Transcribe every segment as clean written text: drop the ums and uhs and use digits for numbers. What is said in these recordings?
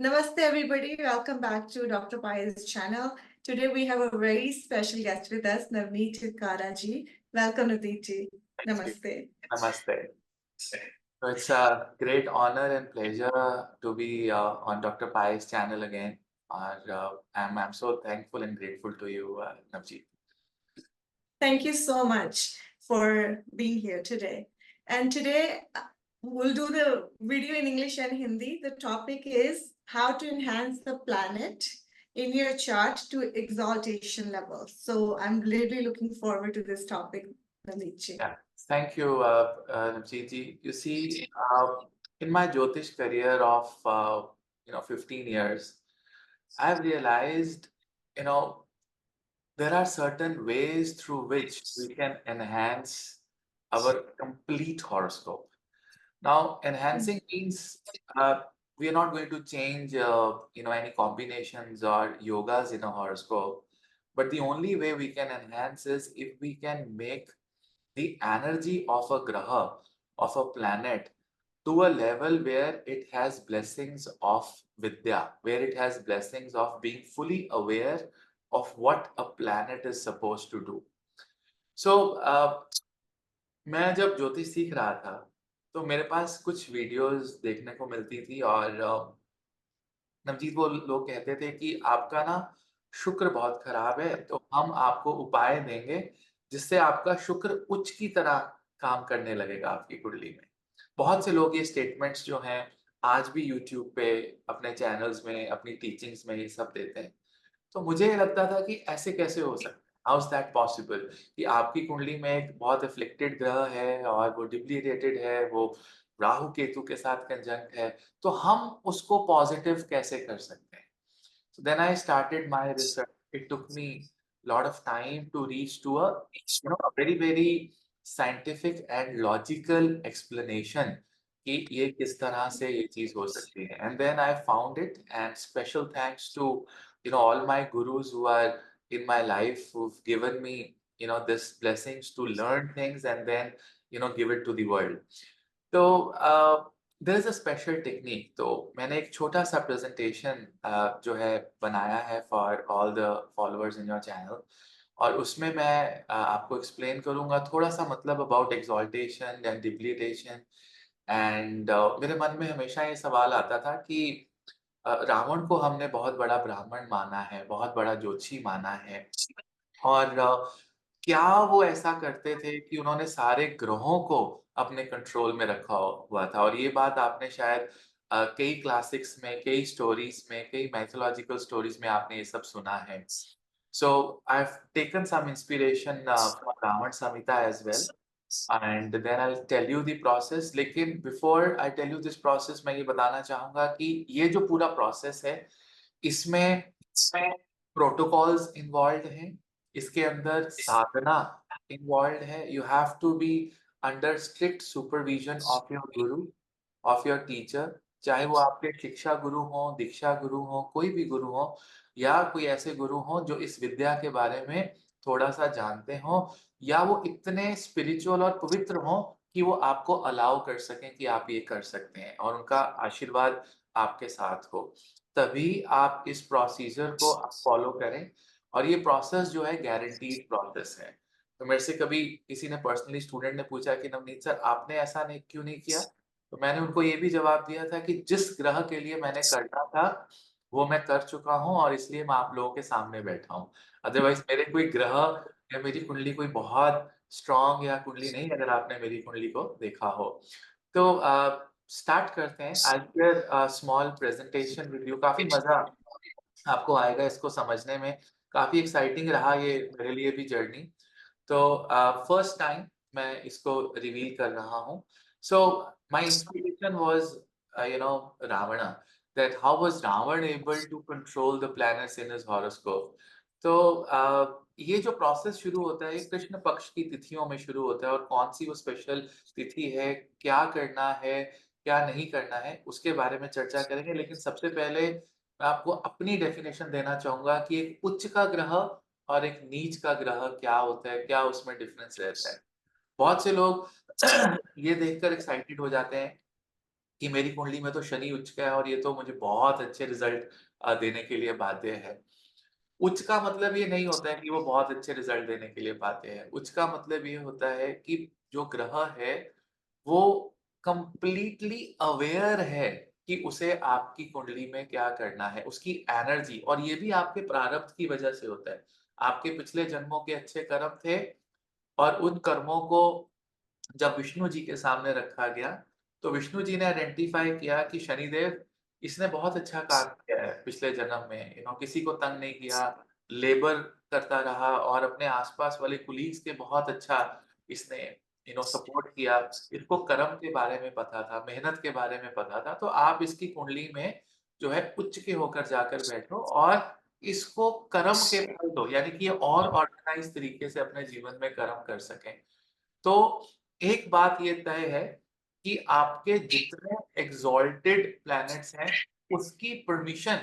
Namaste, everybody. Welcome back to Dr. Pai's channel. Today we have a very special guest with us, Navneet Chhitkara ji. Welcome, Navneet ji. Namaste. Namaste. So it's a great honor and pleasure to be on Dr. Pai's channel again. I'm so thankful and grateful to you, Navjeet. Thank you so much for being here today. And today we'll do the video in English and Hindi. The topic is how to enhance the planet in your chart to exaltation level. So I'm really looking forward to this topic, Navneet ji. Yeah, thank you, Navjeet ji. You see, in my Jyotish career of 15 years, I've realized, you know, there are certain ways through which we can enhance our complete horoscope. Now, enhancing means we are not going to change, any combinations or yogas in a horoscope. But the only way we can enhance is if we can make the energy of a graha, of a planet, to a level where it has blessings of Vidya, where it has blessings of being fully aware of what a planet is supposed to do. So, मैं जब ज्योतिष सीख रहा था, तो मेरे पास कुछ videos देखने को मिलती थी और नवजीत वो लोग कहते थे कि आपका ना शुक्र बहुत खराब है, तो हम आपको उपाय देंगे, जिससे आपका शुक्र उच्च की तरह काम करने लगेगा आपकी कुंडली में। बहुत से लोग ये स्टेटमेंट्स जो हैं, आज भी यूट्यूब पे अपने चैनल्स में, अपनी टीचिंग्स में ये सब देते हैं। तो मुझे ये लगता था कि ऐसे कैसे हो सकता है? हाउ इज़ दैट पॉसिबल कि आपकी कुंडली में एक बहुत अफ्लिक्टेड ग्रह है और वो डिप्लीटेड है, वो राहु केतु के साथ कंजंक्ट है, तो हम उसको पॉजिटिव कैसे कर सकते हैं? So then I started my research. It took me a lot of time to reach to a very, very scientific and logical explanation कि ये किस तरह से ये चीज़ हो सकती है. And then I found it, and special thanks to all my gurus who are in my life who've given me this blessings to learn things and then give it to the world. तो there is a special technique. तो मैंने एक छोटा-सा presentation जो है बनाया है for all the followers in your channel, और उसमें मैं आपको एक्सप्लेन करूँगा थोड़ा-सा मतलब about exaltation and depletion. And मेरे मन में हमेशा ये सवाल आता था कि रावण को हमने बहुत बड़ा ब्राह्मण माना है, बहुत बड़ा ज्योतिषी माना है, और क्या वो ऐसा करते थे कि उन्होंने सारे ग्रहों को अपने कंट्रोल में रखा हुआ था? और ये बात आपने शायद कई क्लासिक्स में, कई स्टोरीज़ में, कई माइथोलॉजिकल स्टोरीज़ में आपने ये सब सुना है। So I've taken some inspiration from Ravan Samhita as well, and then I'll tell you the process. लेकिन before I tell you this process, मैं ये बताना चाहूँगा कि ये जो पूरा प्रोसेस है, इसमें प्रोटोकॉल्स इन्वॉल्व्ड हैं, इसके अंदर साधना इन्वॉल्व्ड है। You have to be under strict supervision of your guru, of your teacher, चाहे वो आपके शिक्षा गुरु हों, दीक्षा गुरु हों, कोई भी गुरु हों, या कोई ऐसे गुरु हों जो इस विद्या के बारे में थोड़ा-सा जानते हों, या वो इतने स्पिरिचुअल और पवित्र हों कि वो आपको अलाउ कर सकें कि आप ये कर सकते हैं और उनका आशीर्वाद आपके साथ हो। तभी आप इस प्रोसीजर को आप फॉलो करें, और ये प्रोसेस जो है गारंटीड प्रोसेस है। तो मेरे से कभी किसी ने पर्सनली स्टूडेंट ने पूछा कि नवनीत सर, आपने ऐसा नहीं क्यों नहीं किया? तो मैंने उनको ये भी जवाब दिया था कि जिस ग्रह के लिए मैंने करना था, वो मैं कर चुका हूँ और इसलिए मैं आप लोगों के सामने बैठा हूँ। अदरवाइज़ मेरे कोई ग्रह या मेरी कुंडली कोई बहुत स्ट्रॉन्ग या कुंडली नहीं, अगर आपने मेरी कुंडली को देखा हो। तो स्टार्ट करते हैं। I will share a small presentation with you. काफ़ी मज़ा आपको आएगा इसको समझने में। काफ़ी एक्साइटिंग रहा ये मेरे लिए भी जर्नी। तो फर्स्ट टाइम मैं इसको रिवील कर रहा हूँ। So my inspiration was Ravana, that how was Ravan able to control the planets in his horoscope. तो ये जो प्रोसेस शुरू होता है, कृष्ण पक्ष की तिथियों में शुरू होता है, और कौन-सी वो स्पेशल तिथि है, क्या करना है, क्या नहीं करना है, उसके बारे में चर्चा करेंगे। लेकिन सबसे पहले मैं आपको अपनी डेफिनेशन देना चाहूँगा कि एक उच्च का ग्रह और एक नीच का ग्रह क्या होता है, क्या उसमें डिफरेंस रहता है। बहुत से लोग ये देखकर एक्साइटेड हो जाते हैं कि मेरी कुंडली में तो शनि उच्च का है और ये तो मुझे बहुत अच्छे रिजल्ट देने के लिए बाध्य है। उच्च का मतलब ये नहीं होता है कि वो बहुत अच्छे रिजल्ट देने के लिए बाध्य है। उच्च का मतलब ये होता है कि जो ग्रह है, वो कंप्लीटली अवेयर है कि उसे आपकी कुंडली में क्या करना है, उसकी एनर्जी, और ये भी आपके प्रारब्ध की वजह से होता है। आपके पिछले जन्मों के अच्छे कर्म थे और उन कर्मों को जब विष्णु जी के सामने रखा गया, तो विष्णु जी ने आइडेंटिफ़ाई किया कि शनिदेव, इसने बहुत अच्छा काम किया है पिछले जन्म में, किसी को तंग नहीं किया, लेबर करता रहा और अपने आस-पास वाले कोलीग्स के बहुत अच्छा इसने सपोर्ट किया। इसको कर्म के बारे में पता था, मेहनत के बारे में पता था, तो आप इसकी कुंडली में जो है उच्च के होकर जाकर बैठो और इसको कर्म के फल दो, यानी कि ये और ऑर्गनाइज़ तरीके से अपने जीवन में कर्म कर सकें। तो एक बात ये तय है कि आपके जितने एग्ज़ॉल्टेड प्लैनेट्स हैं, उसकी परमिशन,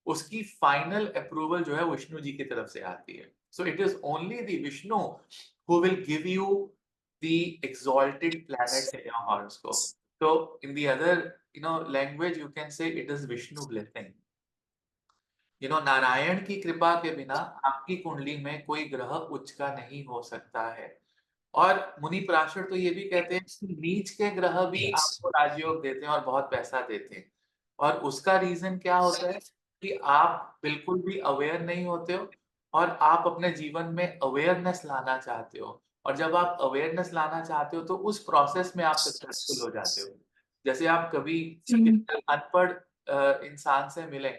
उसकी फाइनल अप्रूवल जो है विष्णु जी की तरफ से आती है। So it is only the Vishnu who will give you the exalted planets in your horoscope. So in the other, language, you can say it is Vishnu blessing. Narayan की कृपा के बिना आपकी कुंडली में कोई ग्रह उच्च का नहीं हो सकता है। और मुनि पराशर तो ये भी कहते हैं कि नीच के ग्रह भी आपको राजयोग देते हैं और बहुत पैसा देते हैं। और उसका रीज़न क्या होता है कि आप बिल्कुल भी अवेयर नहीं होते हो और आप अपने जीवन में अवेयरनेस लाना चाहते हो। और जब आप अवेयरनेस लाना चाहते हो तो उस प्रोसेस में आप सक्सेसफुल हो जाते हो। जैसे आप कभी अनपढ़ इंसान से मिलें,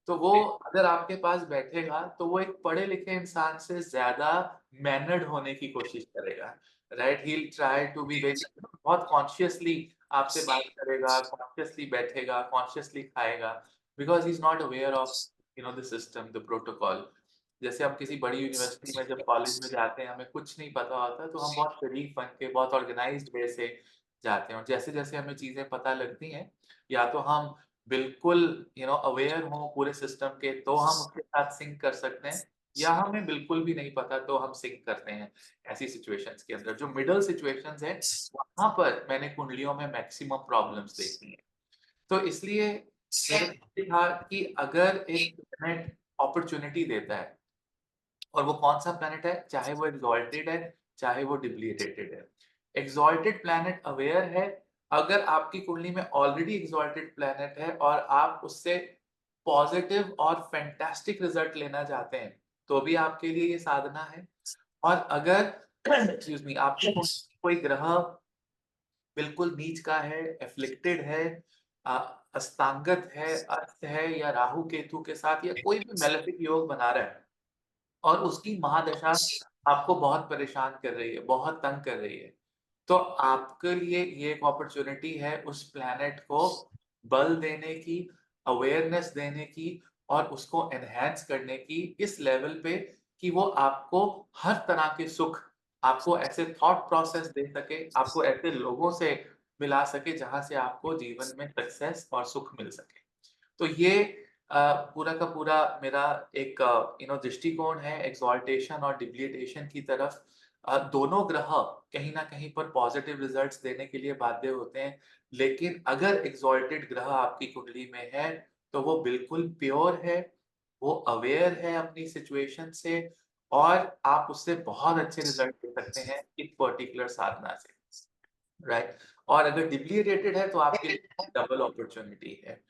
तो वो अगर आपके पास बैठेगा तो वो एक पढ़े लिखे इंसान से ज़्यादा मैनर्ड होने की कोशिश करेगा, right? He will try to be very, बहुत कॉन्शियसली आपसे बात करेगा, कॉन्शियसली बैठेगा, कॉन्शियसली खाएगा, because he is not aware of the system, the protocol. जैसे हम किसी बड़ी यूनिवर्सिटी में जब कॉलेज में जाते हैं, हमें कुछ नहीं पता होता, तो हम बहुत शरीफ बन के, बहुत ऑर्गेनाइज़्ड वे से जाते हैं और जैसे-जैसे हमें चीज़ें पता लगती हैं, या तो हम बिल्कुल अवेयर हों पूरे सिस्टम के, तो हम उसके साथ सिंक कर सकते हैं, या हमें बिल्कुल भी नहीं पता तो हम सिंक करते हैं ऐसी सिचुएशंस के अंदर। जो मिडल सिचुएशंस हैं, वहाँ पर मैंने कुंडलियों में मैक्सिमम प्रॉब्लम्स देखी हैं। तो इसलिए मेरा ये था कि अगर एक प्लैनेट अपॉर्च्युनिटी देता है, और वो कौन-सा प्लैनेट है, चाहे वो एक्सॉल्टेड है, चाहे वो डिप्लीटेड है। एक्सॉल्टेड प्लैनेट अवेयर है, अगर आपकी कुंडली में ऑलरेडी एक्सॉल्टेड प्लैनेट है और आप उससे पॉजिटिव और फैंटास्टिक रिजल्ट लेना चाहते हैं, तो भी आपके लिए ये साधना है। और अगर एक्सक्यूज़ मी, आपकी कुंडली में कोई ग्रह बिल्कुल नीच का है, एफ्लिक्टेड है, अ, अस्तंगत है, अस्त है, या राहु केतु के साथ या कोई भी मैलेफिक योग बना रहा है और उसकी महादशा आपको बहुत परेशान कर रही है, बहुत तंग कर रही है, तो आपके लिए ये एक अपॉर्च्युनिटी है उस प्लैनेट को बल देने की, अवेयरनेस देने की और उसको एनहांस करने की इस लेवल पे कि वो आपको हर तरह के सुख, आपको ऐसे थॉट प्रोसेस दे सके, आपको ऐसे लोगों से मिला सके जहाँ से आपको जीवन में सक्सेस और सुख मिल सके। तो ये पूरा का पूरा मेरा एक दृष्टिकोण है एक्सॉल्टेशन और डिप्लीटेशन की तरफ। दोनों ग्रह कहीं न कहीं पर पॉजिटिव रिजल्ट्स देने के लिए बाध्य होते हैं, लेकिन अगर एक्सॉल्टेड ग्रह आपकी कुंडली में है, तो वो बिल्कुल प्योर है, वो अवेयर है अपनी सिचुएशन से और आप उससे बहुत अच्छे रिजल्ट ले सकते हैं इस पर्टिकुलर साधना से, राइट? और अगर डिप्लीटेड है तो आपके लिए डबल अपॉर्च्युनिटी है।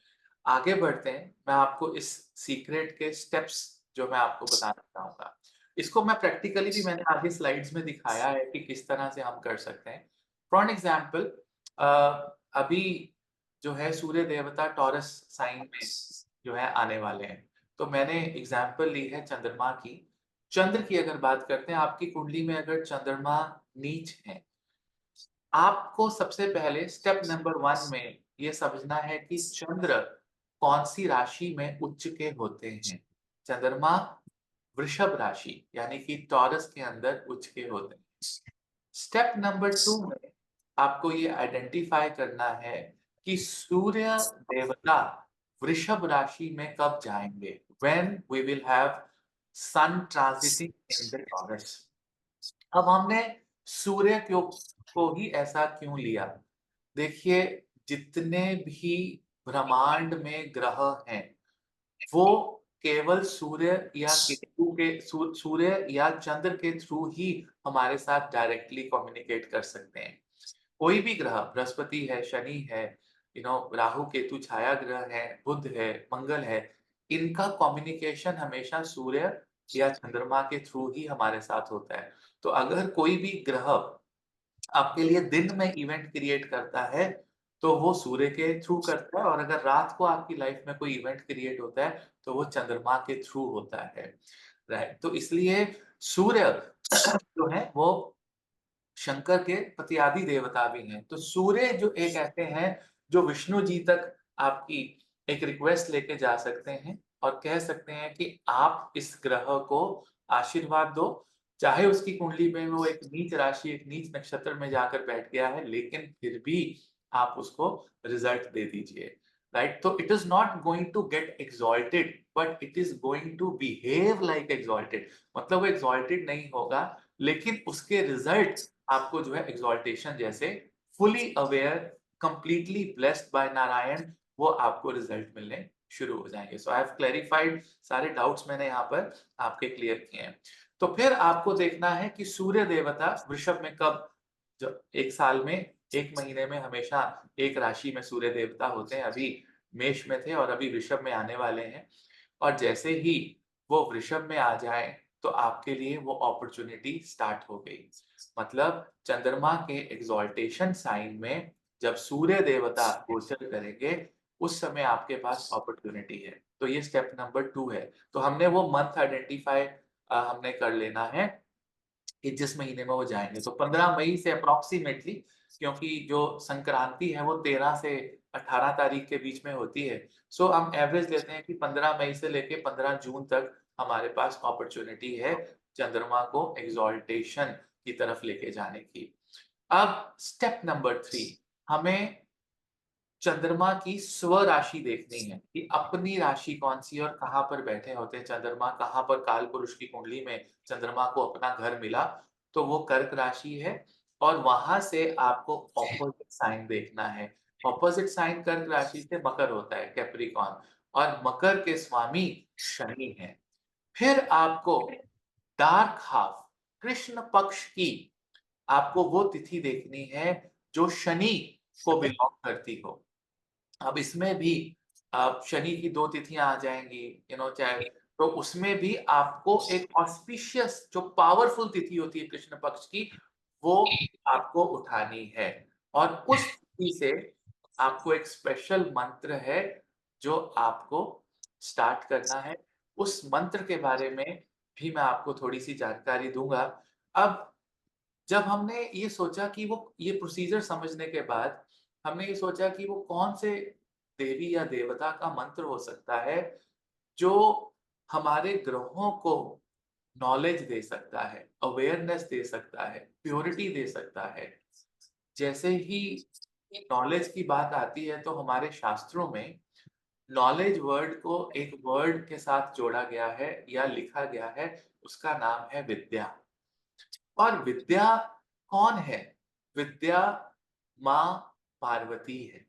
आगे बढ़ते हैं, मैं आपको इस सीक्रेट के स्टेप्स जो मैं आपको बताना चाहूँगा। इसको मैं प्रैक्टिकली भी मैंने आगे स्लाइड्स में दिखाया है कि किस तरह से हम कर सकते हैं। फॉर एन एग्ज़ाम्पल, अ, अभी जो है सूर्य देवता टॉरस साइन में जो है आने वाले हैं। तो मैंने एग्ज़ाम्पल ली है चंद्रमा की। चंद्र की अगर बात करते हैं, आपकी कुंडली में अगर चंद्रमा नीच है, आपको सबसे पहले स्टेप नंबर 1 में ये समझना है कि चंद्र कौन-सी राशि में उच्च के होते हैं। चंद्रमा वृषभ राशि यानी कि टॉरस के अंदर उच्च के होते हैं। स्टेप नंबर 2 में आपको ये आइडेंटिफाई करना है कि सूर्य देवता वृषभ राशि में कब जाएँगे, when we will have sun transiting in the Taurus. अब हमने सूर्य को ही ऐसा क्यों लिया? देखिए, जितने भी ब्रह्मांड में ग्रह हैं, वो केवल सूर्य या केतु के सूर्य या चंद्र के थ्रू ही हमारे साथ डायरेक्टली कम्युनिकेट कर सकते हैं। कोई भी ग्रह, बृहस्पति है, शनि है, राहु केतु छाया ग्रह है, बुध है, मंगल है, इनका कम्युनिकेशन हमेशा सूर्य या चंद्रमा के थ्रू ही हमारे साथ होता है। तो अगर कोई भी ग्रह आपके लिए दिन में इवेंट क्रिएट करता है, तो वो सूर्य के थ्रू करता है, और अगर रात को आपकी लाइफ में कोई इवेंट क्रिएट होता है, तो वो चंद्रमा के थ्रू होता है, राइट? तो इसलिए सूर्य जो है वो शंकर के प्रतिआदि देवता भी हैं। तो सूर्य जो एक ऐसे हैं जो विष्णु जी तक आपकी एक रिक्वेस्ट लेके जा सकते हैं और कह सकते हैं कि आप इस ग्रह को आशीर्वाद दो। चाहे उसकी कुंडली में वो एक नीच राशि, एक नीच नक्षत्र में जाकर बैठ गया है, लेकिन फिर भी आप उसको रिजल्ट दे दीजिए, राइट? तो it is not going to get exalted, but it is going to behave like exalted. मतलब वो एक्सॉल्टेड नहीं होगा, लेकिन उसके रिजल्ट आपको जो है एक्सॉल्टेशन जैसे fully aware, completely blessed by Narayan, वो आपको रिजल्ट मिलने शुरू हो जाएंगे। सो आई हैव क्लैरिफाइड, सारे डाउट्स मैंने यहाँ पर आपके क्लियर किए हैं। तो फिर आपको देखना है कि सूर्य देवता वृषभ में कब, जब एक साल में एक महीने में हमेशा एक राशि में सूर्य देवता होते हैं। अभी मेष में थे और अभी वृषभ में आने वाले हैं, और जैसे ही वो वृषभ में आ जाए, तो आपके लिए वो अपॉर्चुनिटी स्टार्ट हो गई। मतलब चंद्रमा के एग्जॉल्टेशन साइन में जब सूर्य देवता गोचर करेंगे, उस समय आपके पास अपॉर्चुनिटी है। तो ये स्टेप नंबर 2 है। तो हमने वो मंथ आइडेंटिफाई हमने कर लेना है कि जिस महीने में वो जाएंगे। तो 15 मई से अप्रोक्सीमेटली, क्योंकि जो संक्रांति है वो 13 से 18 तारीख के बीच में होती है। सो हम एवरेज लेते हैं कि 15 मई से लेके 15 जून तक हमारे पास अपॉर्चुनिटी है चंद्रमा को एक्सॉल्टेशन की तरफ लेके जाने की। अब स्टेप नंबर 3, हमें चंद्रमा की स्वराशि देखनी है कि अपनी राशि कौन सी और कहाँ पर बैठे होते हैं चंद्रमा, कहाँ पर काल पुरुष की कुंडली में चंद्रमा को अपना घर मिला, तो वो कर्क राशि है। और वहां से आपको ऑपोजिट साइन देखना है। ऑपोजिट साइन कर्क राशि से मकर होता है, कैप्रिकॉन, और मकर के स्वामी शनि है। फिर आपको डार्क हाफ, कृष्ण पक्ष की आपको वो तिथि देखनी है जो शनि को बिलोंग करती हो। अब इसमें भी आप शनि की 2 तिथियां आ जाएंगी, चाहे, तो उसमें भी आपको एक ऑस्पिशियस जो पावरफुल तिथि होती है कृष्ण पक्ष की, वो आपको उठानी है। और उस तिथि से आपको एक स्पेशल मंत्र है जो आपको स्टार्ट करना है। उस मंत्र के बारे में भी मैं आपको थोड़ी सी जानकारी दूंगा। अब जब हमने ये सोचा कि वो ये प्रोसीजर समझने के बाद हमने ये सोचा कि वो कौन से देवी या देवता का मंत्र हो सकता है जो हमारे ग्रहों को नॉलेज दे सकता है, अवेयरनेस दे सकता है, प्योरिटी दे सकता है। जैसे ही नॉलेज की बात आती है, तो हमारे शास्त्रों में नॉलेज वर्ड को एक वर्ड के साथ जोड़ा गया है या लिखा गया है, उसका नाम है विद्या। और विद्या कौन है? विद्या माँ पार्वती है।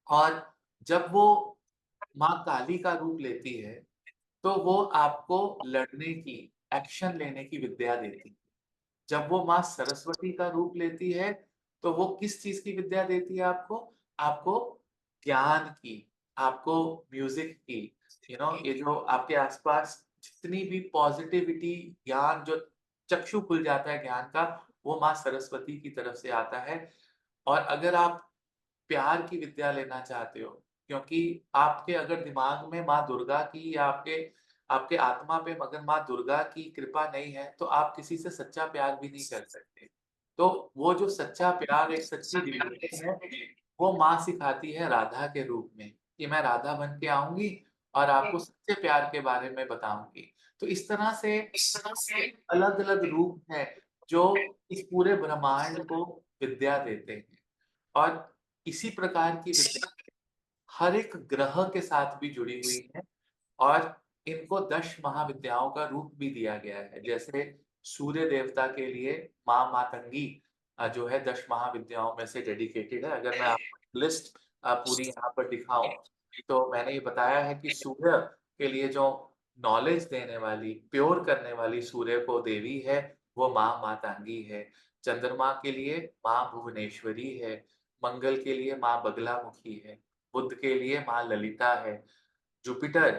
और जब वो माँ काली का रूप लेती है, तो वो आपको लड़ने की, एक्शन लेने की विद्या देती है। जब वो माँ सरस्वती का रूप लेती है, तो वो किस चीज की विद्या देती है आपको? आपको ज्ञान की, आपको म्यूजिक की, ये जो आपके आसपास जितनी भी पॉजिटिविटी, ज्ञान जो चक्षु खुल जाता है ज्ञान का, वो माँ सरस्वती की तरफ से आता है। और अगर आप प्यार की विद्या लेना चाहते हो, क्योंकि आपके अगर दिमाग में माँ दुर्गा की या आपके आपके आत्मा पे मगर माँ दुर्गा की कृपा नहीं है, तो आप किसी से सच्चा प्यार भी नहीं कर सकते। तो वो जो सच्चा प्यार, एक सच्ची डिवोशन है, वो माँ सिखाती है राधा के रूप में, कि मैं राधा बन के आऊंगी और आपको सच्चे प्यार के बारे में बताऊंगी। तो इस तरह से अलग अलग रूप हैं जो इस पूरे ब्रह्मांड को विद्या देते हैं। और इसी प्रकार की विद्या हर एक ग्रह के साथ भी जुड़ी हुई है, और इनको 10 महाविद्याओं का रूप भी दिया गया है। जैसे सूर्य देवता के लिए माँ मातंगी जो है 10 महाविद्याओं में से डेडिकेटेड है। अगर मैं आपको लिस्ट पूरी यहाँ पर दिखाऊं, तो मैंने ये बताया है कि सूर्य के लिए जो नॉलेज देने वाली, प्योर करने वाली सूर्य को देवी है, वो माँ मातंगी है। चंद्रमा के लिए माँ भुवनेश्वरी है। मंगल के लिए माँ बगलामुखी है। बुध के लिए माँ ललिता है। जुपिटर,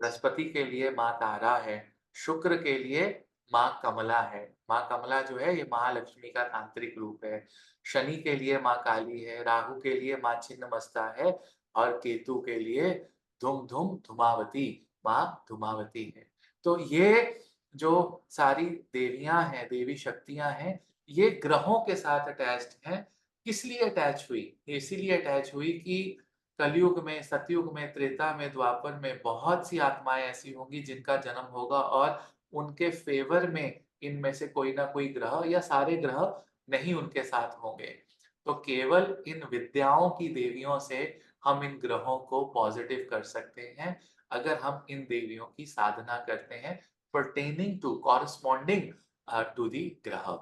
बृहस्पति के लिए माँ तारा है। शुक्र के लिए माँ कमला है। माँ कमला जो है ये महालक्ष्मी का तांत्रिक रूप है। शनि के लिए माँ काली है। राहु के लिए माँ छिन्नमस्ता है। और केतु के लिए धुम धुम धुमावती, माँ धुमावती है। तो ये जो सारी देवियां हैं, देवी शक्तियां हैं, ये ग्रहों के साथ अटैच्ड हैं। किस लिए अटैच हुई? ये इसीलिए अटैच हुई कि कलयुग में, सतयुग में, त्रेता में, द्वापर में बहुत सी आत्माएं ऐसी होंगी जिनका जन्म होगा और उनके फेवर में इनमें से कोई ना कोई ग्रह या सारे ग्रह नहीं उनके साथ होंगे। तो केवल इन विद्याओं की देवियों से हम इन ग्रहों को पॉजिटिव कर सकते हैं, अगर हम इन देवियों की साधना करते हैं pertaining to corresponding to the ग्रह।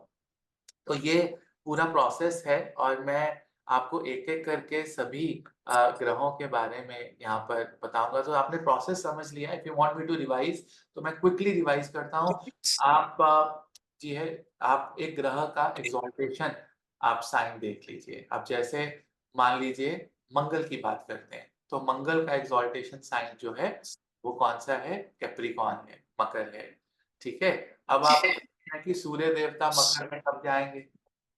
तो ये पूरा प्रोसेस है और मैं आपको एक-एक करके सभी ग्रहों के बारे में यहाँ पर बताऊँगा। तो आपने प्रोसेस समझ लिया। If you want me to revise, तो मैं क्विकली रिवाइज़ करता हूँ। आप जी है, आप एक ग्रह का एक्सॉल्टेशन आप साइन देख लीजिए। अब जैसे मान लीजिए मंगल की बात करते हैं, तो मंगल का एक्सॉल्टेशन साइन जो है, वो कौन-सा है? कैप्रिकॉर्न है, मकर है। ठीक है? अब आप है कि सूर्य देवता मकर में कब जाएँगे,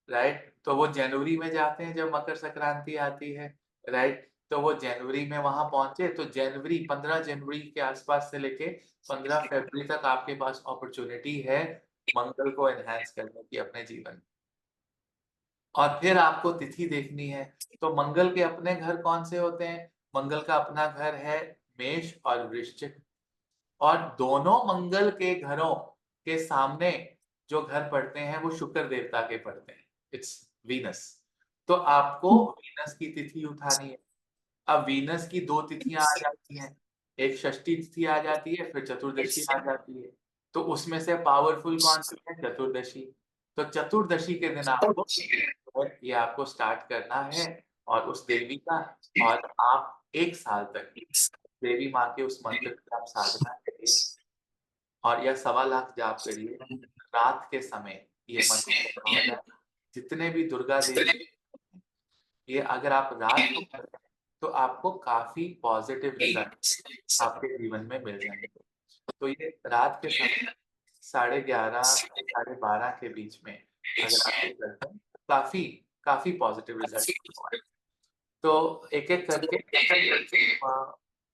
राइट? तो वो जनवरी में जाते हैं जब मकर संक्रांति आती है, राइट? तो वो जनवरी में वहाँ पहुँचे तो जनवरी 15 जनवरी के आस-पास से लेके 15 फरवरी तक आपके पास अपॉर्च्युनिटी है मंगल को एनहांस करने की अपने जीवन में। और फिर आपको तिथि देखनी है, तो मंगल के अपने घर कौन से होते हैं? मंगल का अपना घर है मेष और वृश्चिक। और दोनों मंगल के घरों के सामने जो घर पड़ते हैं वो शुक्र देवता के पड़ते हैं। It's Venus. तो आपको वीनस की तिथि उठानी है। अब वीनस की 2 तिथियाँ आ जाती हैं। एक षष्ठी तिथि आ जाती है, फिर चतुर्दशी आ जाती है। तो उसमें से पावरफुल कौन-सी है? चतुर्दशी। तो चतुर्दशी के दिन आपको जो है ये आपको स्टार्ट करना है और उस देवी का, और आप 1 साल तक देवी माँ के उस मंत्र की आप साधना करिए और यह 1.25 लाख जाप करिए। रात के समय ये मंत्र पढ़ा जाए। जितने भी दुर्गा देवी, ये अगर आप रात को करते हैं, तो आपको काफ़ी पॉज़िटिव रिज़ल्ट आपके जीवन में मिल जाएँगे। तो ये रात के समय 11:30 साढ़े 12 के बीच में अगर आप ये करते हैं, तो काफ़ी पॉज़िटिव रिज़ल्ट। तो एक-एक करके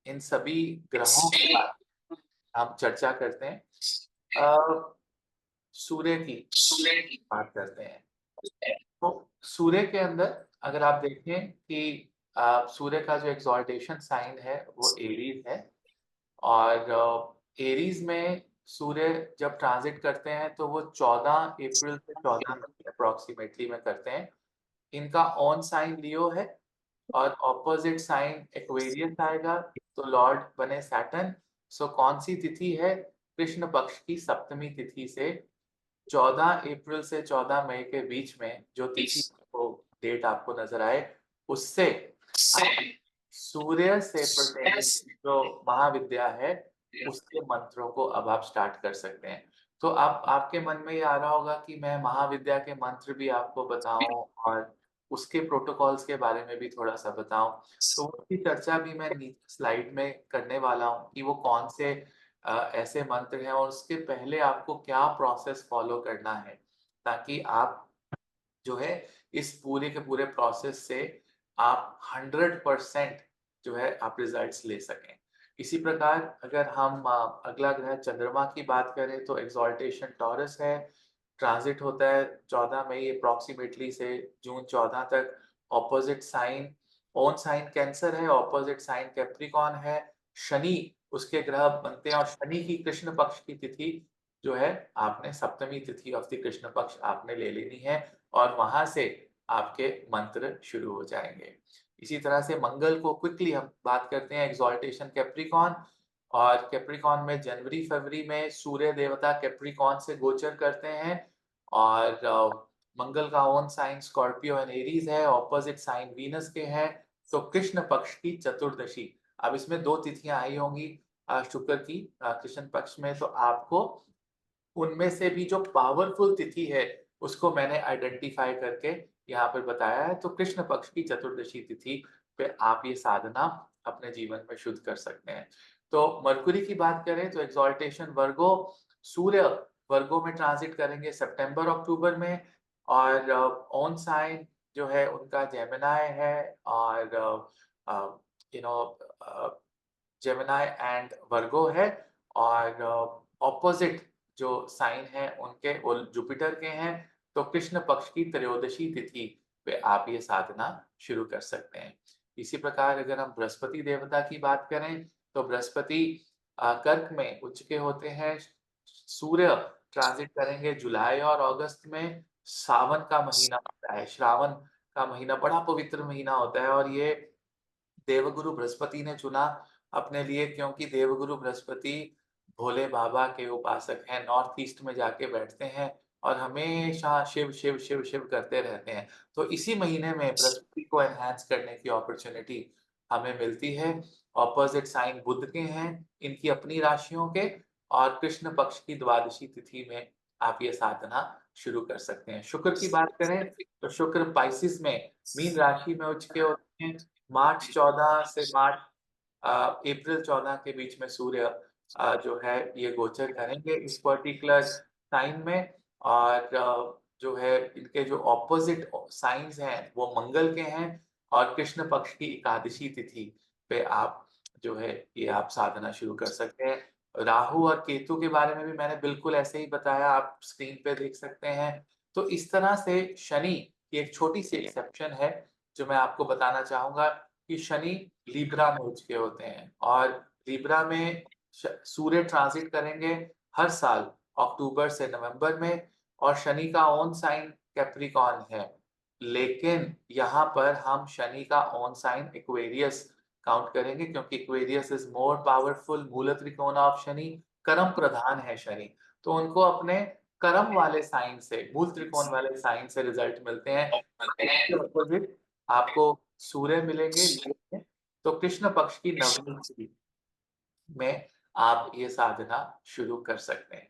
इन सभी ग्रहों के बारे में हम चर्चा करते हैं। अ, सूर्य की बात करते हैं। तो सूर्य के अंदर अगर आप देखें कि सूर्य का जो एक्सॉल्टेशन साइन है वो एरीज़ है। और एरीज़ में सूर्य जब ट्रांज़िट करते हैं तो वो 14 अप्रैल से 14 मई अप्रॉक्सिमेटली में करते हैं। इनका ऑन साइन लियो है और ऑपोजिट साइन एक्वेरियस आएगा, तो लॉर्ड बने सैटर्न। सो कौन-सी तिथि है? कृष्ण पक्ष की सप्तमी तिथि से 14 अप्रैल से 14 मई के बीच में जो तिथि आपको डेट आपको नज़र आए, उससे आप सूर्य से पर्टेनिंग जो महाविद्या है, उसके मंत्रों को अब आप स्टार्ट कर सकते हैं। तो आप आपके मन में ये आ रहा होगा कि मैं महाविद्या के मंत्र भी आपको बताऊँ और उसके प्रोटोकॉल्स के बारे में भी थोड़ा-सा बताऊँ। तो उसकी चर्चा भी मैं नीचे स्लाइड में करने वाला हूँ कि वो कौन से ऐसे मंत्र हैं और उसके पहले आपको क्या प्रोसेस फ़ॉलो करना है, ताकि आप जो है इस पूरे के पूरे प्रोसेस से आप 100% जो है आप रिजल्ट्स ले सकें। इसी प्रकार अगर हम अगला ग्रह चंद्रमा की बात करें तो एक्सॉल्टेशन टॉरस है, ट्रांजिट होता है 14 मई अप्रॉक्सिमेटली से जून 14 तक। Opposite sign, own sign Cancer है, ऑपोजिट साइन कैप्रिकॉर्न है। शनि उसके ग्रह बनते हैं और शनि की कृष्ण पक्ष की तिथि जो है आपने सप्तमी तिथि ऑफ द कृष्ण पक्ष आपने ले लेनी है और वहाँ से आपके मंत्र शुरू हो जाएँगे। इसी तरह से मंगल को क्विकली हम बात करते हैं, एक्सॉल्टेशन कैप्रिकॉर्न। और कैप्रिकॉर्न में जनवरी-फरवरी में सूर्य देवता कैप्रिकॉर्न से गोचर करते हैं और मंगल का own sign Scorpio and Aries है, ऑपोजिट साइन वीनस के है, तो कृष्ण पक्ष की चतुर्दशी। अब इसमें 2 तिथियां आई होंगी शुक्र की कृष्ण पक्ष में, तो आपको उनमें से भी जो पावरफुल तिथि है उसको मैंने आइडेंटिफाई करके यहाँ पर बताया है। तो कृष्ण पक्ष की चतुर्दशी तिथि पे आप ये साधना अपने जीवन में शुद्ध कर सकते हैं। तो मरकुरी की बात करें तो एक्सॉल्टेशन वर्गो, सूर्य वर्गो में ट्रांजिट करेंगे सितंबर अक्टूबर में, और ओन साइन जो है उनका जेमिनाई है, और यू नो जेमिनाई एंड वर्गो है, और ऑपोजिट जो साइन है उनके वो जुपिटर के हैं। तो कृष्ण पक्ष की त्रयोदशी तिथि पे आप ये साधना शुरू कर सकते हैं। इसी प्रकार अगर हम बृहस्पति देवता की बात करें तो बृहस्पति कर्क में उच्च के होते हैं। सूर्य ट्रांजिट करेंगे जुलाई और अगस्त में। सावन का महीना होता है, श्रावण का महीना बड़ा पवित्र महीना होता है, और ये देवगुरु बृहस्पति ने चुना अपने लिए, क्योंकि देवगुरु बृहस्पति भोले बाबा के उपासक हैं, नॉर्थ ईस्ट में जाके बैठते हैं और हमेशा शिव शिव शिव शिव करते रहते हैं। तो इसी महीने में बृहस्पति को एनहांस करने की अपॉर्चुनिटी हमें मिलती है। ऑपोजिट साइन बुध के हैं, इनकी अपनी राशियों के, और कृष्ण पक्ष की द्वादशी तिथि में आप ये साधना शुरू कर सकते हैं। शुक्र की बात करें तो शुक्र पाइसिस में मीन राशि में उच्च के होते हैं। मार्च 14 से अप्रैल 14 के बीच में सूर्य जो है ये गोचर करेंगे इस पर्टिकुलर साइन में, और जो है इनके जो ऑपोजिट साइंस हैं वो मंगल के हैं, और कृष्ण पक्ष की एकादशी तिथि पे आप जो है ये आप साधना शुरू कर सकते हैं। राहु और केतु के बारे में भी मैंने बिल्कुल ऐसे ही बताया, आप स्क्रीन पे देख सकते हैं। तो इस तरह से शनि की एक छोटी सी एक्सेप्शन है जो मैं आपको बताना चाहूँगा, कि शनि लिब्रा में उच्च के होते हैं, और लिब्रा में सूर्य ट्रांजिट करेंगे हर साल अक्टूबर से नवंबर में, और शनि का ओन साइन कैप्रिकॉर्न है। लेकिन यहाँ पर हम शनि का ओन साइन एक्वेरियस काउंट करेंगे, क्योंकि एक्वेरियस इज मोर पावरफुल। मूल त्रिकोण ऑफ शनि, कर्म प्रधान है शनि, तो उनको अपने कर्म वाले साइन से, मूल त्रिकोण वाले साइन से रिजल्ट मिलते हैं। अपोजिट आपको सूर्य मिलेंगे में, तो कृष्ण पक्ष की नवमी तिथि में आप ये साधना शुरू कर सकते हैं।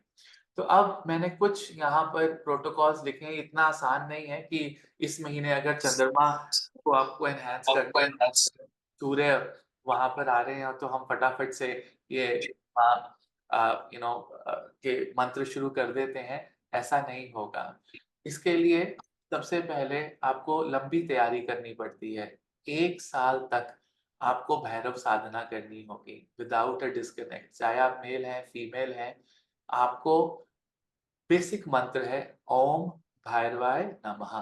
तो अब मैंने कुछ यहाँ पर प्रोटोकॉल्स लिखे हैं, इतना आसान नहीं है कि इस महीने अगर चंद्रमा को आपको एनहांस करना है, सूर्य वहां पर आ रहे हैं तो हम फटाफट से ये के मंत्र शुरू कर देते हैं, ऐसा नहीं होगा। इसके लिए सबसे पहले आपको लंबी तैयारी करनी पड़ती है। 1 साल तक आपको भैरव साधना करनी होगी विदाउट अ डिस्कनेक्ट, चाहे आप मेल हैं फीमेल हैं। आपको बेसिक मंत्र है ओम भैरवाय नमः।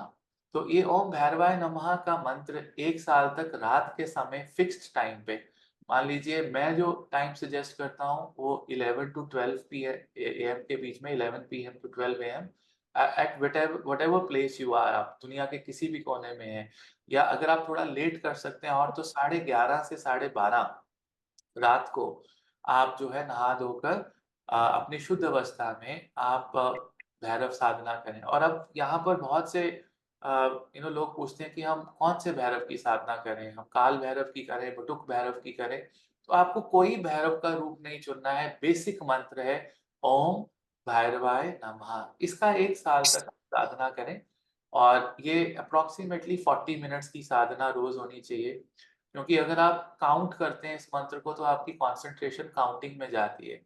तो ये ओम भैरवाय नमः का मंत्र 1 साल तक रात के समय फिक्स्ड टाइम पे, मान लीजिए मैं जो टाइम सजेस्ट करता हूँ वो 11 टू 12 एएम के बीच में, 11 PM to 12 AM, at whatever place you are, आप दुनिया के किसी भी कोने में हैं, या अगर आप थोड़ा लेट कर सकते हैं और तो 11:30 से 12:30 रात को आप जो है नहा धोकर अपनी शुद्ध अवस्था में आप भैरव साधना करें। और अब यहाँ पर बहुत से लोग पूछते हैं कि हम कौन से भैरव की साधना करें, हम काल भैरव की करें, बटुक भैरव की करें। तो आपको कोई भैरव का रूप नहीं चुनना है, बेसिक मंत्र है ओम भैरवाय नमः। इसका 1 साल तक साधना करें, और ये अप्रॉक्सीमेटली 40 मिनट्स की साधना रोज होनी चाहिए, क्योंकि अगर आप काउंट करते हैं इस मंत्र को तो आपकी कंसंट्रेशन काउंटिंग में जाती है।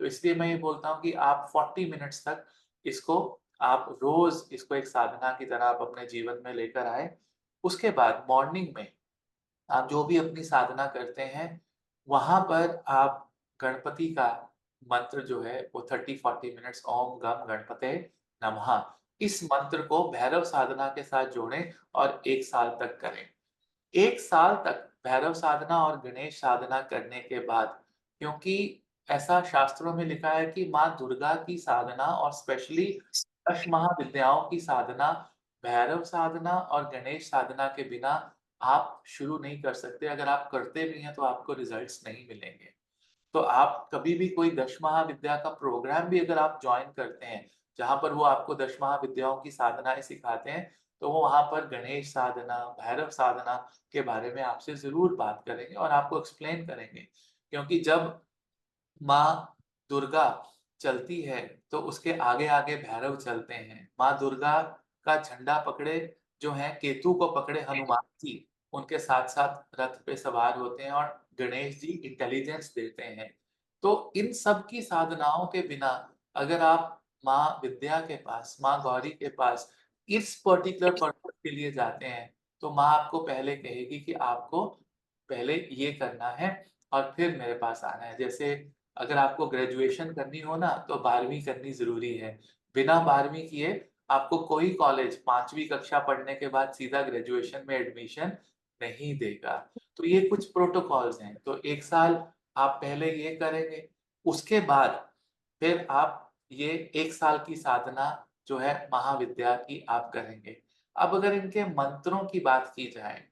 तो इसलिए मैं ये बोलता हूँ कि आप 40 मिनट्स तक इसको, आप रोज इसको एक साधना की तरह आप अपने जीवन में लेकर आए। उसके बाद मॉर्निंग में आप जो भी अपनी साधना करते हैं, वहाँ पर आप गणपति का मंत्र जो है वो 30-40 मिनट्स ओम गम गणपते नमः, इस मंत्र को भैरव साधना के साथ जोड़ें और 1 साल तक करें। 1 साल तक भैरव साधना और गणेश साधना करने के बाद, क्योंकि ऐसा शास्त्रों में लिखा है कि माँ दुर्गा की साधना और स्पेशली 10 महाविद्याओं की साधना, भैरव साधना और गणेश साधना के बिना आप शुरू नहीं कर सकते। अगर आप करते भी हैं तो आपको रिजल्ट्स नहीं मिलेंगे। तो आप कभी भी कोई 10 महाविद्या का प्रोग्राम भी अगर आप जॉइन करते हैं, जहाँ पर वो आपको 10 महाविद्याओं की साधनाएँ सिखाते हैं, तो वो वहाँ पर गणेश साधना, भैरव साधना के बारे में आपसे ज़रूर बात करेंगे और आपको एक्सप्लेन करेंगे। क्योंकि जब माँ दुर्गा चलती है, तो उसके आगे-आगे भैरव चलते हैं। माँ दुर्गा का झंडा पकड़े जो है केतु को पकड़े हनुमान जी, उनके साथ-साथ रथ पे सवार होते हैं और गणेश जी इंटेलिजेंस देते हैं। तो इन सब की साधनाओं के बिना अगर आप माँ विद्या के पास, माँ गौरी के पास इस पर्टिकुलर पर्पज़ के लिए जाते हैं, तो माँ आपको पहले कहेगी कि आपको पहले ये करना है और फिर मेरे पास आना है। जैसे अगर आपको ग्रेजुएशन करनी हो ना, तो 12वीं करनी ज़रूरी है। बिना 12वीं किए आपको कोई कॉलेज 5वीं कक्षा पढ़ने के बाद सीधा ग्रेजुएशन में एडमिशन नहीं देगा। तो ये कुछ प्रोटोकॉल्स हैं। तो 1 साल आप पहले ये करेंगे, उसके बाद फिर आप ये 1 साल की साधना जो है महाविद्या की आप करेंगे। अब अगर इनके मंत्रों की बात की जाए,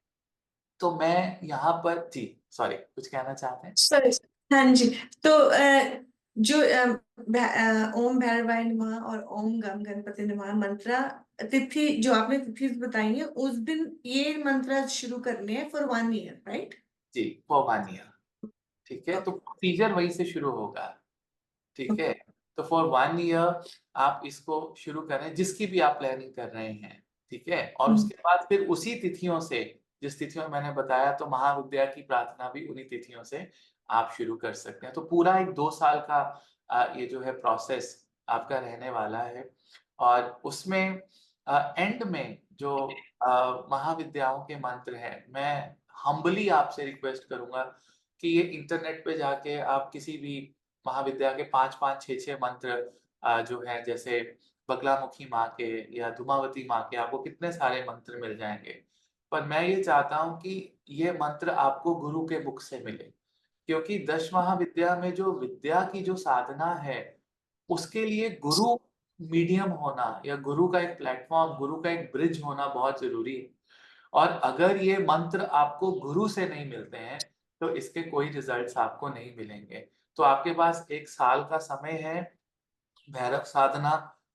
तो मैं यहाँ पर जी, सॉरी कुछ कहना चाहते हैं? सॉरी। हाँ जी। तो जो ओम भैरवाय नमः और ओम गम गणपति नमः मंत्र तिथि जो आपने तिथि बताई है, उस दिन ये मंत्र शुरू करने हैं फॉर 1 ईयर, राइट? जी, वो मानिए। ठीक है? तो ओके। प्रोसीजर वहीं से शुरू होगा, ठीक है? तो फॉर 1 ईयर आप इसको शुरू करें, जिसकी भी आप प्लानिंग कर रहे हैं, ठीक है? और उसके बाद फिर उसी तिथियों से, जिस तिथियों में मैंने बताया, तो महाविद्या की प्रार्थना भी उन्हीं तिथियों से आप शुरू कर सकते हैं। तो पूरा एक 2 साल का ये जो है प्रोसेस आपका रहने वाला है और उसमें एंड में जो महाविद्याओं के मंत्र हैं, मैं हम्बली आपसे रिक्वेस्ट करूँगा कि ये इंटरनेट पे जाके आप किसी भी महाविद्या के 5-5, 6-6 मंत्र जो हैं जैसे बगलामुखी माँ के या धूमावती माँ के आपको कितने सारे मंत्र मिल जाएँगे। पर मैं ये चाहता हूँ कि ये मंत्र आपको गुरु के मुख से मिले, क्योंकि 10 महाविद्या में जो विद्या की जो साधना है, उसके लिए गुरु मीडियम होना या गुरु का एक प्लेटफ़ॉर्म, गुरु का एक ब्रिज होना बहुत ज़रूरी है। और अगर ये मंत्र आपको गुरु से नहीं मिलते हैं, तो इसके कोई रिज़ल्ट्स आपको नहीं मिलेंगे। तो आपके पास 1 साल का समय है भैरव साधना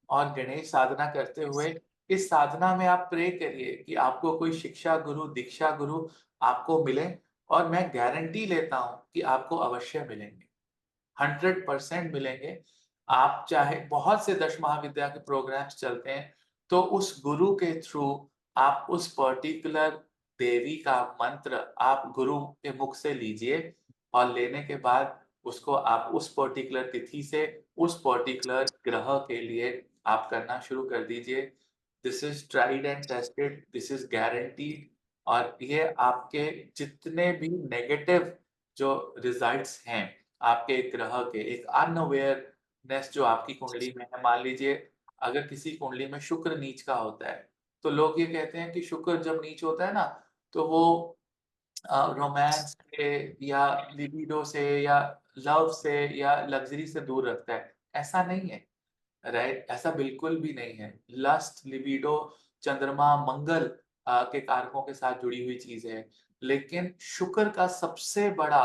और गणेश साधना करते हुए, इस साधना में आप प्रे करिए कि आपको कोई शिक्षा गुरु, दीक्षा गुरु आपको मिले और मैं गारंटी लेता हूँ कि आपको अवश्य मिलेंगे। 100% मिलेंगे। आप चाहे बहुत से 10 महाविद्या के प्रोग्राम्स चलते हैं, तो उस गुरु के थ्रू आप उस पर्टिकुलर देवी का मंत्र आप गुरु के मुख से लीजिए और लेने के बाद उसको आप उस पर्टिकुलर तिथि से, उस पर्टिकुलर ग्रह के लिए आप करना शुरू कर दीजिए। This is tried and tested, this is guaranteed और ये आपके जितने भी नेगेटिव जो रिज़ल्ट्स हैं आपके ग्रह के एक अनअवेयरनेस जो आपकी कुंडली में है, मान लीजिए अगर किसी कुंडली में शुक्र नीच का होता है, तो लोग ये कहते हैं कि शुक्र जब नीच होता है ना, तो वो रोमांस से या लिबिडो से या लव से या लग्ज़री से दूर रखता है। ऐसा नहीं है, राइट? ऐसा बिल्कुल भी नहीं है। लस्ट, लिबिडो, चंद्रमा, मंगल के कारकों के साथ जुड़ी हुई चीज़ है। लेकिन शुक्र का सबसे बड़ा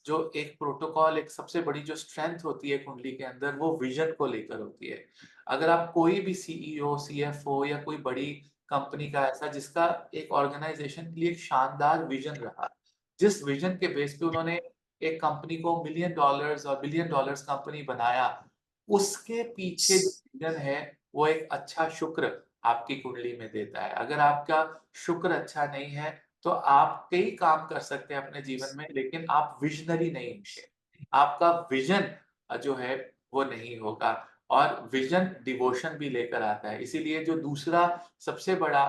जो एक प्रोटोकॉल, एक सबसे बड़ी जो स्ट्रेंथ होती है कुंडली के अंदर, वो विज़न को लेकर होती है। अगर आप कोई भी सीईओ, सीएफओ या कोई बड़ी कंपनी का ऐसा जिसका एक ऑर्गनाइज़ेशन के लिए एक शानदार विज़न रहा, जिस विज़न के बेस पे उन्होंने एक कंपनी को मिलियन डॉलर्स और बिलियन डॉलर्स कंपनी बनाया, उसके पीछे जो रीज़न है, वो एक अच्छा शुक्र आपकी कुंडली में देता है। अगर आपका शुक्र अच्छा नहीं है, तो आप कई काम कर सकते हैं अपने जीवन में, लेकिन आप विज़नरी नहीं होंगे। आपका विज़न जो है, वो नहीं होगा और विज़न डिवोशन भी लेकर आता है। इसीलिए जो दूसरा सबसे बड़ा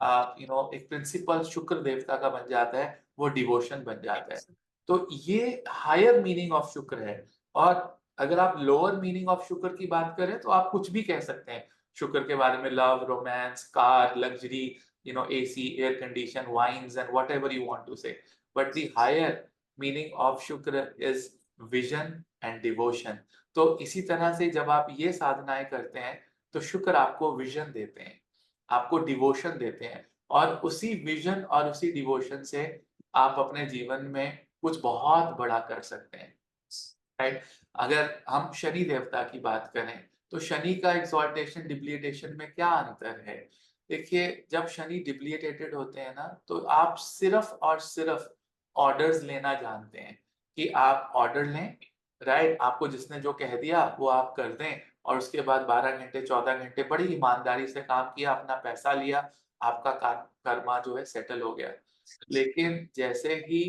एक प्रिंसिपल शुक्र देवता का बन जाता है, वो डिवोशन बन जाता है। तो ये हायर मीनिंग ऑफ शुक्र है और अगर आप लोअर मीनिंग ऑफ शुक्र की बात करें तो आप कुछ भी कह सकते हैं। शुक्र के बारे में love, romance, car, luxury, AC, air condition, wines and whatever you want to say. But the higher meaning of Shukra is vision and devotion. तो इसी तरह से जब आप ये साधनाएँ करते हैं, तो शुक्र आपको विज़न देते हैं, आपको डिवोशन देते हैं और उसी विज़न और उसी डिवोशन से आप अपने जीवन में कुछ बहुत बड़ा कर सकते हैं। राइट? अगर हम शनि देवता की बात करें, तो शनि का एक्सॉल्टेशन डिप्लीटेशन में क्या अंतर है? देखिए, जब शनि डिप्लीटेटेड होते हैं ना, तो आप सिर्फ और सिर्फ ऑर्डर्स लेना जानते हैं कि आप ऑर्डर लें, राइट? आपको जिसने जो कह दिया वो आप कर दें और उसके बाद 12 घंटे 14 घंटे बड़ी ईमानदारी से काम किया, अपना पैसा लिया, आपका कर्मा जो है सेटल हो गया। लेकिन जैसे ही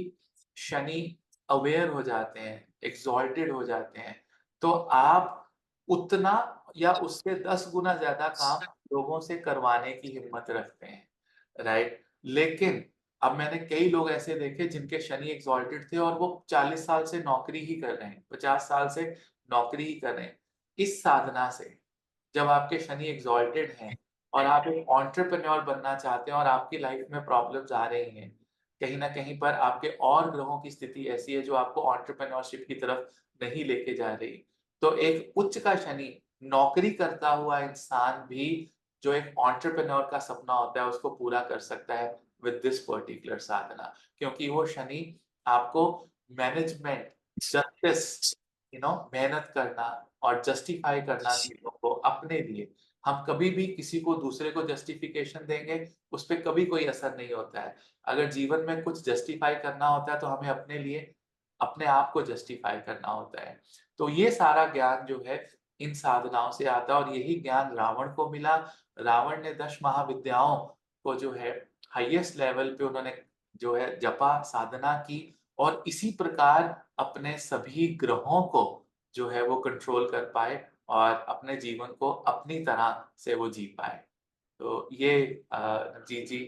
शनि अवेयर हो जाते हैं, एक्सॉल्टेड हो जाते हैं, तो आप उतना या उससे 10 गुना ज़्यादा काम लोगों से करवाने की हिम्मत रखते हैं, राइट? लेकिन अब मैंने कई लोग ऐसे देखे जिनके शनि एक्सॉल्टेड थे और वो 40 साल से नौकरी ही कर रहे हैं, 50 साल से नौकरी ही कर रहे हैं। इस साधना से जब आपके शनि एक्सॉल्टेड हैं और आप एक एंटरप्रेन्योर बनना चाहते हैं और आपकी लाइफ में प्रॉब्लम्स आ रही हैं, कहीं न कहीं पर आपके और ग्रहों की स्थिति ऐसी है जो आपको एंटरप्रेन्योरशिप की तरफ नहीं लेके जा रही। तो एक उच्च का शनि नौकरी करता हुआ इंसान भी जो एक एंटरप्रेन्योर का सपना होता है उसको पूरा कर सकता है विद दिस पर्टिकुलर साधना। क्योंकि वो शनि आपको मैनेजमेंट, जस्टिस, मेहनत करना और जस्टिफाई करना चीज़ों को अपने लिए। हम कभी भी किसी को दूसरे को जस्टिफिकेशन देंगे, उसपे कभी कोई असर नहीं होता है। अगर जीवन में कुछ जस्टिफाई करना होता है तो हमें अपने लिए, अपने आप को जस्टिफाई करना होता है। तो ये सारा ज्ञान जो है इन साधनाओं से आता है और यही ज्ञान रावण को मिला। रावण ने 10 महाविद्याओं को जो है हाईएस्ट लेवल पे उन्होंने जो है जपा, साधना की और इसी प्रकार अपने सभी ग्रहों को जो है वो कंट्रोल कर पाए और अपने जीवन को अपनी तरह से वो जी पाए। तो ये जी,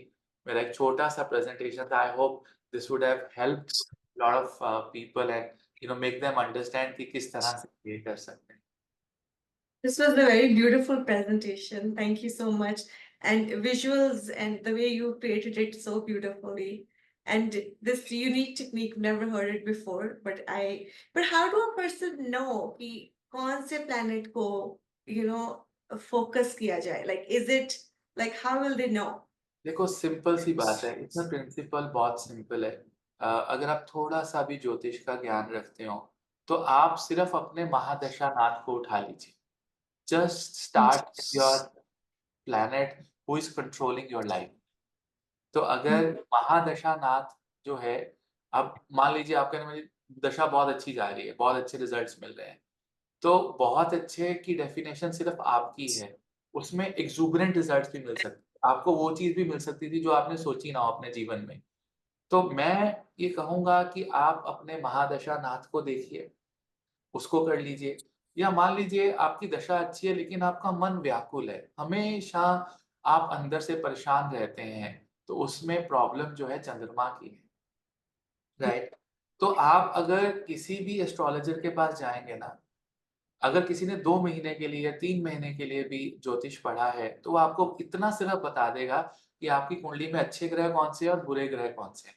मेरा एक छोटा-सा प्रेज़ेंटेशन था। I hope this would have helped lot of people and make them understand कि किस तरह से ये कर सकते हैं। This was a very beautiful presentation. Thank you so much. And visuals and the way you created it so beautifully. And this unique technique, never heard it before. But how do a person know कि कौन से planet को, focus किया जाए? Like, is it like how will they know? देखो simple सी बात है, इसमें प्रिंसिपल बहुत सिंपल है। अगर आप थोड़ा-सा भी ज्योतिष का ज्ञान रखते हो, तो आप सिर्फ़ अपने महादशा नाथ को उठा लीजिए। Just start your planet who is controlling your life. तो अगर महादशा नाथ जो है, अब मान लीजिए आपके ना मुझे दशा बहुत अच्छी जा रही है, बहुत अच्छे रिज़ल्ट्स मिल रहे हैं। तो बहुत अच्छे की डेफिनेशन सिर्फ़ आपकी है। उसमें एक्ज़ुबरेंट रिज़ल्ट्स भी मिल सकते हैं। आपको वो चीज़ भी मिल सकती थी जो आपने सोची ना हो अपने जीवन में। तो मैं ये कहूँगा कि आप अपने महादशा नाथ को देखिए, उसको कर लीजिए या मान लीजिए आपकी दशा अच्छी है लेकिन आपका मन व्याकुल है, हमेशा आप अंदर से परेशान रहते हैं, तो उसमें प्रॉब्लम जो है चंद्रमा की है, राइट? तो आप अगर किसी भी एस्ट्रोलॉजर के पास जाएँगे ना, अगर किसी ने 2 महीने के लिए या 3 महीने के लिए भी ज्योतिष पढ़ा है, तो वो आपको इतना सिर्फ बता देगा कि आपकी कुंडली में अच्छे ग्रह कौन से हैं और बुरे ग्रह कौन से हैं।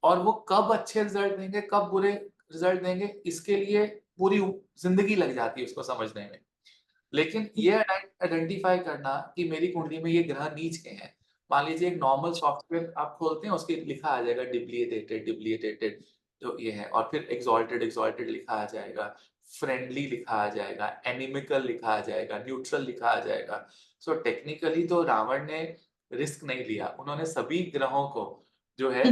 और वो कब अच्छे रिज़ल्ट देंगे, कब बुरे रिज़ल्ट देंगे, इसके लिए पूरी ज़िंदगी लग जाती है उसको समझने में। लेकिन ये आइडेंटिफ़ाई करना कि मेरी कुंडली में ये ग्रह नीच के हैं। मान लीजिए एक नॉर्मल सॉफ्टवेयर आप खोलते हैं, उसके लिखा आ जाएगा डिप्लीटेटेड, डिप्लीटेटेड जो ये है और फिर एक्सॉल्टेड, एक्सॉल्टेड लिखा आ जाएगा, फ्रेंडली लिखा आ जाएगा, एनिमिकल लिखा आ जाएगा, न्यूट्रल लिखा आ जाएगा। सो टेक्निकली तो रावण ने रिस्क नहीं लिया, उन्होंने सभी ग्रहों को जो है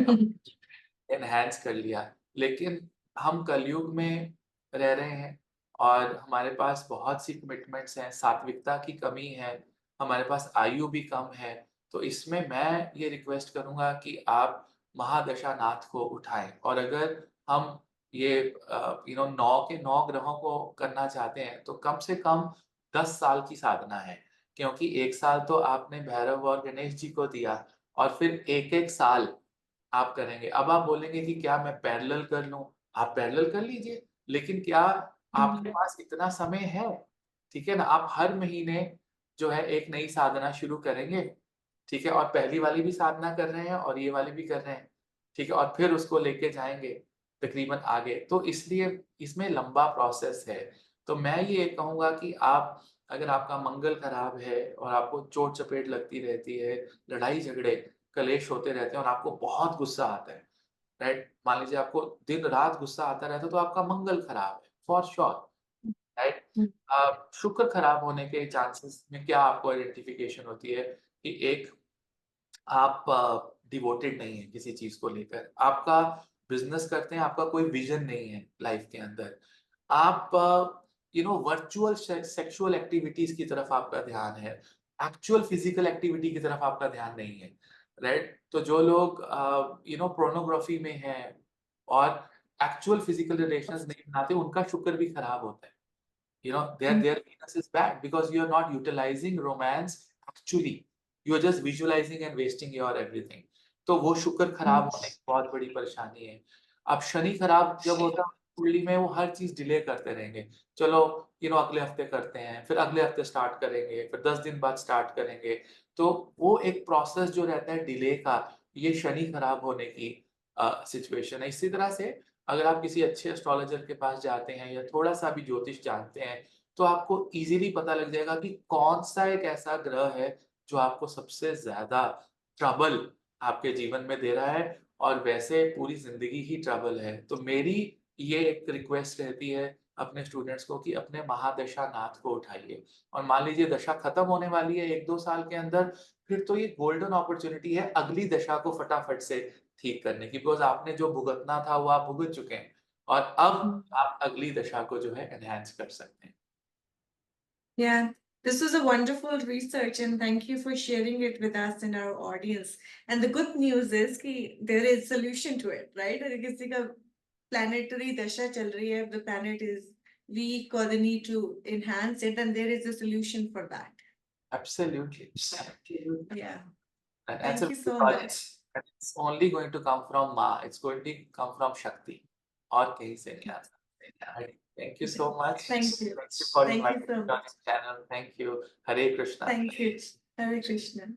एनहांस कर लिया। लेकिन हम कलयुग में रह रहे हैं और हमारे पास बहुत सी कमिटमेंट्स हैं, सात्विकता की कमी है, हमारे पास आयु भी कम है। तो इसमें मैं ये रिक्वेस्ट करूँगा कि आप महादशा नाथ को उठाएँ और अगर हम ये 9 के 9 ग्रहों को करना चाहते हैं, तो कम से कम 10 साल की साधना है। क्योंकि 1 साल तो आपने भैरव और गणेश जी को दिया और फिर 1-1 साल आप करेंगे। अब आप बोलेंगे कि क्या मैं पैरेलल कर लूँ? आप पैरेलल कर लीजिए, लेकिन क्या आपके पास इतना समय है? ठीक है ना? आप हर महीने जो है एक नई साधना शुरू करेंगे, ठीक है? और पहली वाली भी साधना कर रहे हैं और ये वाली भी कर रहे हैं, ठीक है? और फिर उसको लेके जाएँगे तकरीबन आगे। तो इसलिए इसमें लंबा प्रोसेस है। तो मैं ये कहूँगा कि आप अगर आपका मंगल खराब है और आपको चोट-चपेट लगती रहती है, लड़ाई-झगड़े कलेश होते रहते हैं और आपको बहुत गुस्सा आता है, राइट? मान लीजिए आपको दिन-रात गुस्सा आता रहता है तो आपका मंगल खराब है, फॉर श्योर, राइट? शुक्र खराब होने के चांसेस में क्या आपको आइडेंटिफिकेशन होती है कि एक आप डिवोटेड नहीं है किसी चीज को लेकर, आपका बिजनेस करते हैं, आपका कोई विजन नहीं है लाइफ के अंदर, आप वर्चुअल सेक्सुअल एक्टिविटीज की तरफ आपका ध्यान है, एक्चुअल फिजिकल एक्टिविटी की तरफ आपका ध्यान नहीं है, राइट? तो जो लोग पोर्नोग्राफी में हैं और एक्चुअल फिजिकल रिलेशंस नहीं बनाते, उनका शुक्र भी खराब होता है. Their Venus is bad because you are not utilizing romance actually. You are just visualizing and wasting your everything. तो वो शुक्र खराब होने की बहुत बड़ी परेशानी है. अब शनि खराब जब होता है कुंडली में, वो हर चीज डिले करते रहेंगे. चलो अगले हफ्ते करते हैं, फिर अगले हफ्ते स्टार्ट करेंगे, फिर 10 दिन बाद स्टार्ट करेंगे. तो वो एक प्रोसेस जो रहता है डिले का, ये शनि खराब होने की सिचुएशन है. इसी तरह से अगर आप किसी अच्छे एस्ट्रोलॉजर के पास जाते हैं या थोड़ा-सा भी ज्योतिष जानते हैं, तो आपको ईज़िली पता लग जाएगा कि कौन-सा एक ऐसा ग्रह है, जो आपको सबसे ज़्यादा ट्रबल आपके जीवन में दे रहा है, और वैसे पूरी ज़िंदगी ही ट्रबल है. तो मेरी ये एक रिक्वेस्ट रहती है अपने स्टूडेंट्स को कि अपने महादशा नाथ को उठाइए, और मान लीजिए दशा खत्म होने वाली है 1-2 साल के अंदर, फिर तो ये गोल्डन अपॉर्च्युनिटी है अगली दशा को फटाफट से ठीक करने की, बिकॉज़ आपने जो भुगतना था वो आप भुगत चुके हैं, और अब आप अगली दशा को जो है एनहांस कर सकते हैं. Yeah, this was a wonderful research, and thank you for sharing it with us and our audience. And the good news is कि there is solution to it, right? अगर किसी का planetary dasha चल रही है, the planet is weak or they need to enhance it, and there is a solution for that. Absolutely. Absolutely. Yeah, And that's thank a you so project. much. And it's only going to come from Ma. It's going to come from Shakti. और कहीं से नहीं आ सकता. Thank you so much. Thank you. Thank you for Thank you inviting so me on much. this channel. Thank you. Hare Krishna. Thank you. Hare Krishna.